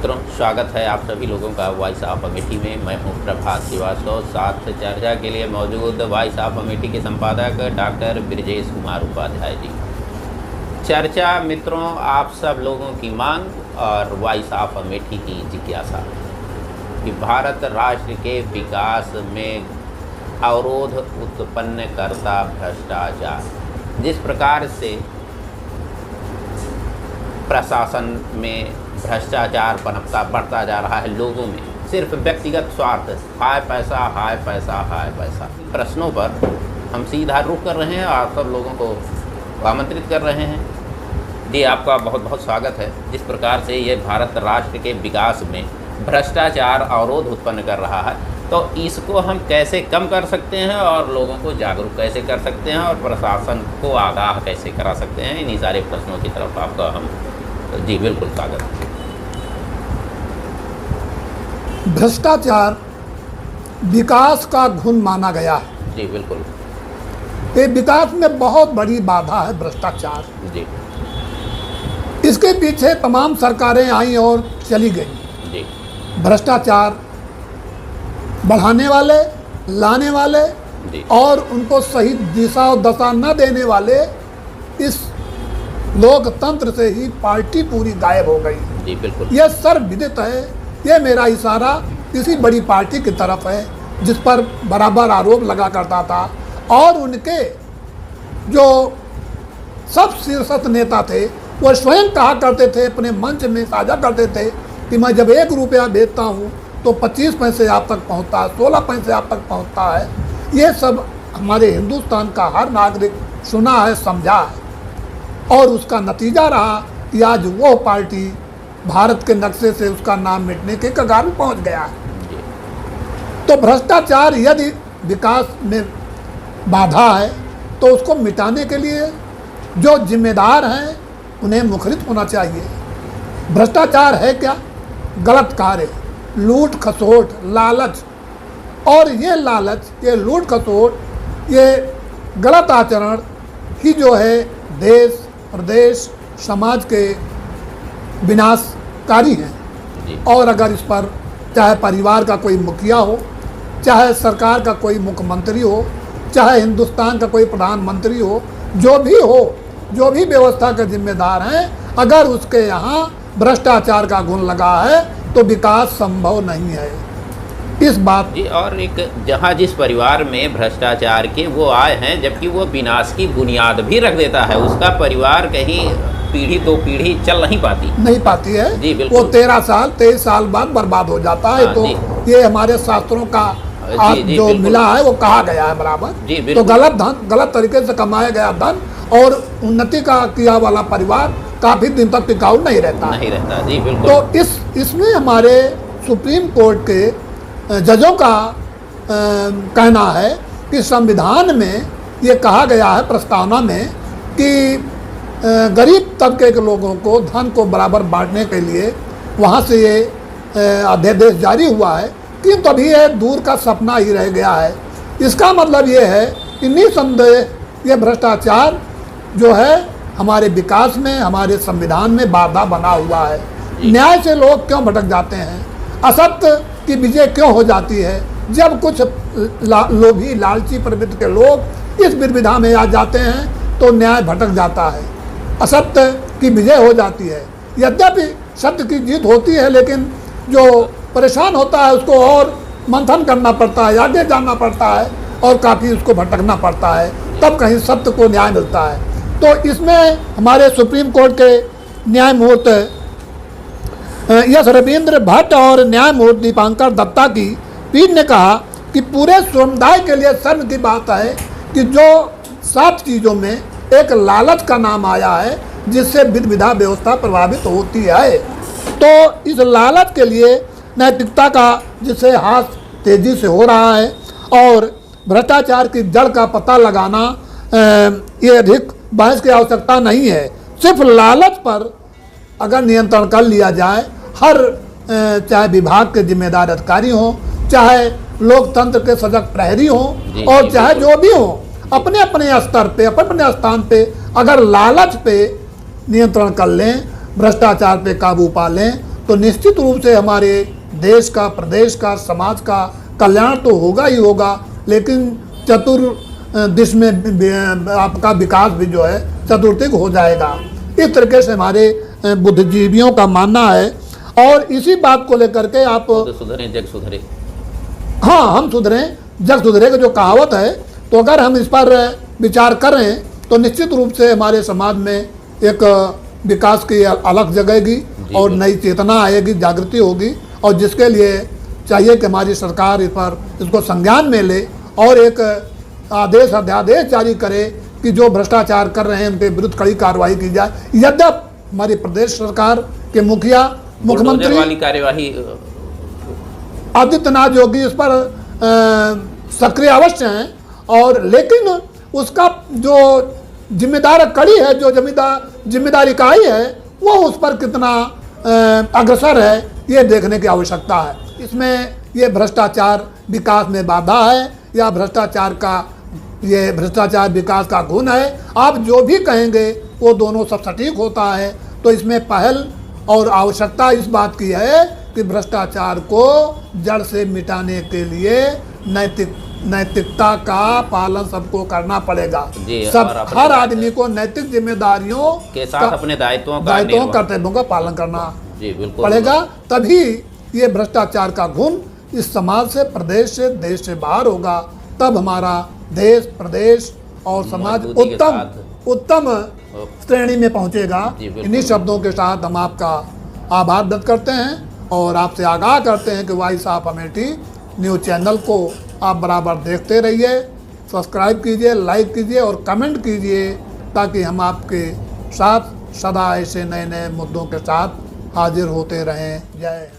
मित्रों, स्वागत है आप सभी लोगों का वॉइस ऑफ अमेठी में। मैं हूं प्रभात श्रीवास्तव। साथ चर्चा के लिए मौजूद वॉइस ऑफ अमेठी के संपादक डॉक्टर ब्रिजेश कुमार उपाध्याय जी। चर्चा मित्रों, आप सब लोगों की मांग और वॉइस ऑफ अमेठी की जिज्ञासा कि भारत राष्ट्र के विकास में अवरोध उत्पन्न करता भ्रष्टाचार, जिस प्रकार से प्रशासन में भ्रष्टाचार पनपता बढ़ता जा रहा है, लोगों में सिर्फ व्यक्तिगत स्वार्थ, हाय पैसा हाय पैसा हाय पैसा। प्रश्नों पर हम सीधा रुख कर रहे हैं और सब लोगों को आमंत्रित कर रहे हैं। जी, आपका बहुत बहुत स्वागत है। जिस प्रकार से ये भारत राष्ट्र के विकास में भ्रष्टाचार अवरोध उत्पन्न कर रहा है, तो इसको हम कैसे कम कर सकते हैं और लोगों को जागरूक कैसे कर सकते हैं और प्रशासन को आगाह कैसे करा सकते हैं, इन्हीं सारे प्रश्नों की तरफ आपका हम जी बिल्कुल स्वागत है। भ्रष्टाचार विकास का घुन माना गया है। जी बिल्कुल। ये विकास में बहुत बड़ी बाधा है भ्रष्टाचार। जी। इसके पीछे तमाम सरकारें आई और चली गई। जी। भ्रष्टाचार बढ़ाने वाले, लाने वाले जी। और उनको सही दिशा और दशा न देने वाले इस लोकतंत्र से ही पार्टी पूरी गायब हो गई। जी बिल्कुल। यह सर्वविदित है। यह मेरा इशारा किसी बड़ी पार्टी की तरफ है जिस पर बराबर आरोप लगा करता था, और उनके जो सब शीर्षस्थ नेता थे वो स्वयं कहा करते थे, अपने मंच में साझा करते थे कि मैं जब 1 रुपया भेजता हूँ तो 25 पैसे आप तक पहुँचता है, 16 पैसे आप तक पहुँचता है। ये सब हमारे हिंदुस्तान का हर नागरिक सुना है, समझा है, और उसका नतीजा रहा कि आज वो पार्टी भारत के नक्शे से उसका नाम मिटने के कगार में पहुंच गया है। तो भ्रष्टाचार यदि विकास में बाधा है तो उसको मिटाने के लिए जो जिम्मेदार हैं उन्हें मुखरित होना चाहिए। भ्रष्टाचार है क्या? गलत कार्य, लूट खसोट, लालच, और ये लालच, ये लूट खसोट, ये गलत आचरण ही जो है देश, प्रदेश, समाज के विनाशकारी हैं। और अगर इस पर चाहे परिवार का कोई मुखिया हो, चाहे सरकार का कोई मुख्यमंत्री हो, चाहे हिंदुस्तान का कोई प्रधानमंत्री हो, जो भी हो, जो भी व्यवस्था के जिम्मेदार हैं, अगर उसके यहाँ भ्रष्टाचार का गुण लगा है तो विकास संभव नहीं है। इस बात जी। और एक जहाँ जिस परिवार में भ्रष्टाचार के वो आए हैं, जबकि वो विनाश की बुनियाद भी रख देता है, उसका परिवार कहीं पीढ़ी 2 पीढ़ी चल नहीं पाती है। जी बिल्कुल। वो 13 साल 23 साल बाद बर्बाद हो जाता है। हाँ, तो ये हमारे शास्त्रों का जो मिला है वो कहा गया है बराबर। तो गलत धन, गलत तरीके से कमाया गया धन और उन्नति का किया वाला परिवार काफी दिन तक टिकाऊ नहीं रहता। जी बिल्कुल। तो इसमें हमारे सुप्रीम कोर्ट के जजों का कहना है कि संविधान में ये कहा गया है, प्रस्तावना में, कि गरीब तबके के लोगों को धन को बराबर बांटने के लिए वहाँ से ये अध्यादेश जारी हुआ है, किंतु अभी ये दूर का सपना ही रह गया है। इसका मतलब ये है कि निसंदेह ये भ्रष्टाचार जो है हमारे विकास में, हमारे संविधान में बाधा बना हुआ है। न्याय से लोग क्यों भटक जाते हैं, असत्य की विजय क्यों हो जाती है? जब कुछ लोभी लालची प्रवृत्ति के लोग इस विविधा में आ जाते हैं तो न्याय भटक जाता है, असत्य की विजय हो जाती है। यद्यपि सत्य की जीत होती है, लेकिन जो परेशान होता है उसको और मंथन करना पड़ता है, आगे जाना पड़ता है और काफ़ी उसको भटकना पड़ता है, तब कहीं सत्य को न्याय मिलता है। तो इसमें हमारे सुप्रीम कोर्ट के न्यायमूर्ति यस रविंद्र भट्ट और न्यायमूर्ति दीपांकर दत्ता की पीठ ने कहा कि पूरे समुदाय के लिए शर्म की बात है कि जो 7 चीज़ों में एक लालच का नाम आया है जिससे विधा व्यवस्था प्रभावित होती है। तो इस लालच के लिए नैतिकता का जिससे हाथ तेजी से हो रहा है, और भ्रष्टाचार की जड़ का पता लगाना ये अधिक बहस की आवश्यकता नहीं है। सिर्फ लालच पर अगर नियंत्रण कर लिया जाए, हर चाहे विभाग के जिम्मेदार अधिकारी हों, चाहे लोकतंत्र के सजग प्रहरी हों, और चाहे जो भी हों, अपने अपने स्तर पे, अपने अपने स्थान पे अगर लालच पे नियंत्रण कर लें, भ्रष्टाचार पे काबू पा लें, तो निश्चित रूप से हमारे देश का, प्रदेश का, समाज का कल्याण तो होगा ही होगा, लेकिन दिश में आपका विकास भी जो है चतुर्थिक हो जाएगा। इस तरीके से हमारे बुद्धिजीवियों का मानना है। और इसी बात को लेकर के आप सुधरे जग सुधरे, हाँ, हम सुधरें जग सुधरे का जो कहावत है, तो अगर हम इस पर विचार करें तो निश्चित रूप से हमारे समाज में एक विकास की अलख जगेगी और नई चेतना आएगी, जागृति होगी, और जिसके लिए चाहिए कि हमारी सरकार इस पर इसको संज्ञान में ले और एक आदेश, अध्यादेश जारी करे कि जो भ्रष्टाचार कर रहे हैं उनके विरुद्ध कड़ी कार्रवाई की जाए। यद्यपि हमारी प्रदेश सरकार के मुखिया, मुख्यमंत्री वाली कार्यवाही आदित्यनाथ योगी इस पर सक्रिय अवश्य हैं, और लेकिन उसका जो जिम्मेदार कड़ी है, जो जिम्मेदार इकाई है, वो उस पर कितना अग्रसर है, ये देखने की आवश्यकता है। इसमें ये भ्रष्टाचार विकास में बाधा है या भ्रष्टाचार विकास का गुण है, आप जो भी कहेंगे वो दोनों सब सटीक होता है। तो इसमें पहल और आवश्यकता इस बात की है कि भ्रष्टाचार को जड़ से मिटाने के लिए नैतिकता का पालन सबको करना पड़ेगा। सब हर आदमी को नैतिक जिम्मेदारियों के साथ अपने दायित्वों कर्तव्यों का पालन करना पड़ेगा। तभी ये भ्रष्टाचार का गुण इस समाज से, प्रदेश से, देश से बाहर होगा। तब हमारा देश, प्रदेश और समाज उत्तम श्रेणी में पहुंचेगा। इन्हीं शब्दों के साथ हम आपका आभार व्यक्त करते हैं और आपसे आगाह करते हैं कि voice of Amethi news channel को आप बराबर देखते रहिए, सब्सक्राइब कीजिए, लाइक कीजिए और कमेंट कीजिए, ताकि हम आपके साथ सदा ऐसे नए नए मुद्दों के साथ हाजिर होते रहें। जय